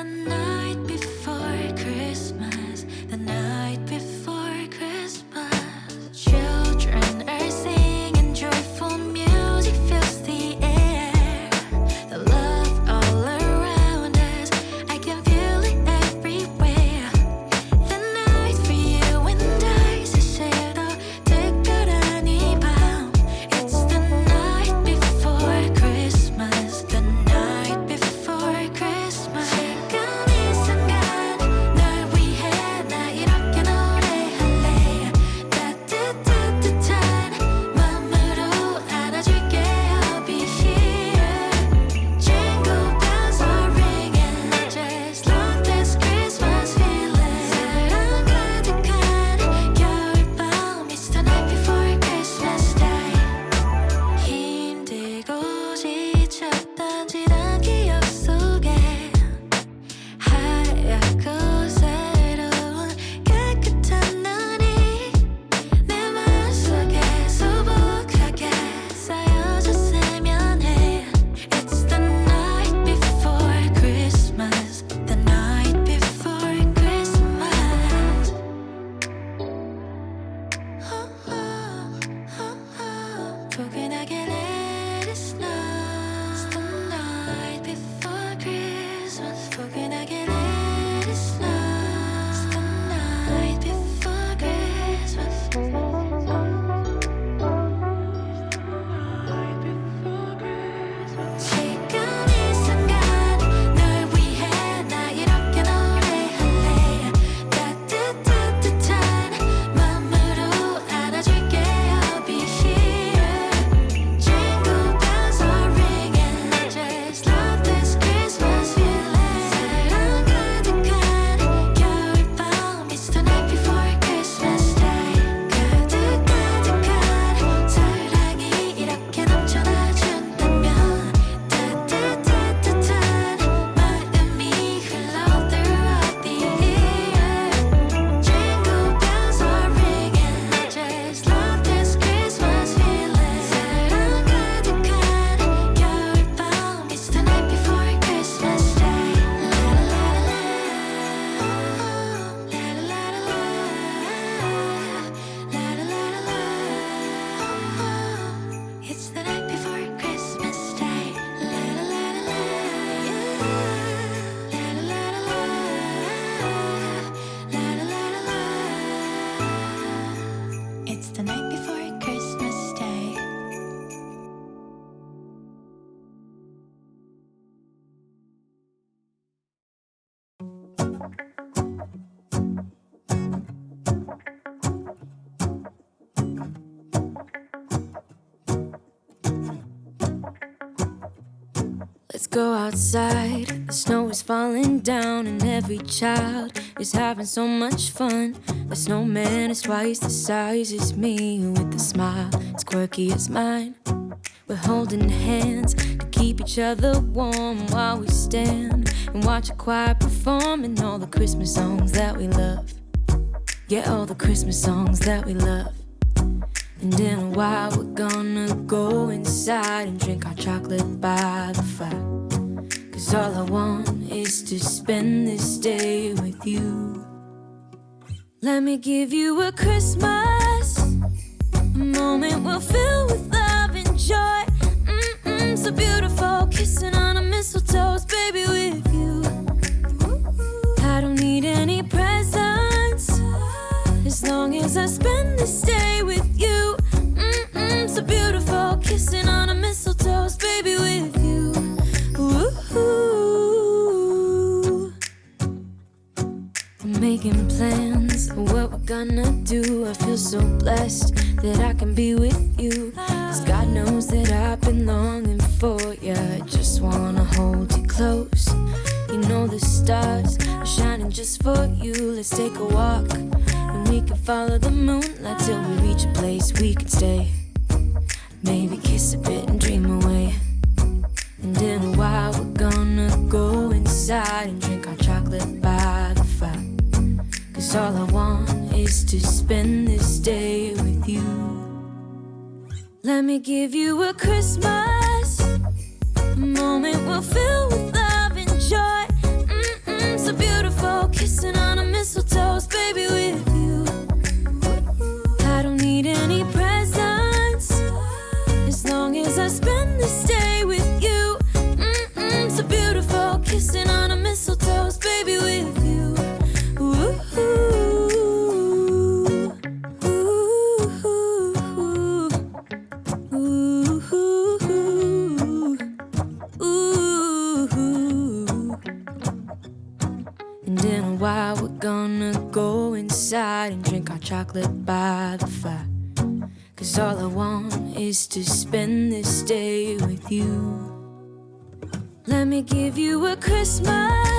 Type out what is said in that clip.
night before Christmas, the night before Christmas. Children are singing, joyful music fills the air. The love all around us, I can feel it everywhere. The night for you and I, 사실도 특별한 이 밤. It's the night before Christmas, the night before Christmas. 지금 이 순간 널 위해 나 이렇게 노래할래. 따뜻한 마음으로 안아줄게. I'll be here. Jingle bells are ringing. I just love this Christmas feeling. 사랑 가득한 겨울밤. It's the night before Christmas Day. 힘들고 지쳤던 지난 기억 속에 하얗고 새로운 깨끗한 눈이 내 마음속에 수북하게 쌓여졌으면 해. It's the night before Christmas, the night before Christmas. 포근하게 let it snow. It's the night before Christmas. 포근하게 let it snow. It's the night before Christmas. 지금 이 순간 널 위해 나 이렇게 노래할래. 따뜻한 마음으로 안아줄게. I'll be here. Jingle bells are ringing. I just love this Christmas feeling. 사랑 가득한 겨울밤. It's the night before Christmas Day. 가득한 사랑이 이렇게 넘쳐나준다면 따뜻한 마음이 흘러 throughout the year. Jingle bells are ringing. I just love this Christmas feeling. 사랑 가득한 겨울밤. It's the night before Christmas Day. It's the night before Christmas Day. It's the night before Christmas Day. Let's go outside. The snow is falling down, and every child is having so much fun. The snowman is twice the size as me, with a smile as quirky as mine. We're holding hands to keep each other warm while we stand and watch a choir performing all the Christmas songs that we love. Yeah, all the Christmas songs that we love. And in a while we're gonna go inside and drink our chocolate by the fire. 'Cause all I want is to spend this day with you. Let me give you a Christmas, a moment we'll fill with love and joy. So beautiful, kissing on a mistletoe, baby, with you. I don't need any presents, as long as I spend this day with you. So beautiful, kissing on a mistletoe, baby, with you. Ooh. I'm making plans of what we're gonna do. I feel so blessed that I can be with you. 'Cause God knows that I've been longing for you. I just wanna hold you close. You know the stars are shining just for you. Let's take a walk and we can follow the moonlight till we reach a place we can stay. Maybe kiss a bit and dream away. And in a while we're gonna go inside and drink our chocolate by the fire. 'Cause all I want is to spend this day with you. Let me give you a Christmas, a moment we'll fill with love and joy. And in a while we're gonna go inside and drink our chocolate by the fire. 'Cause all I want is to spend this day with you. Let me give you a Christmas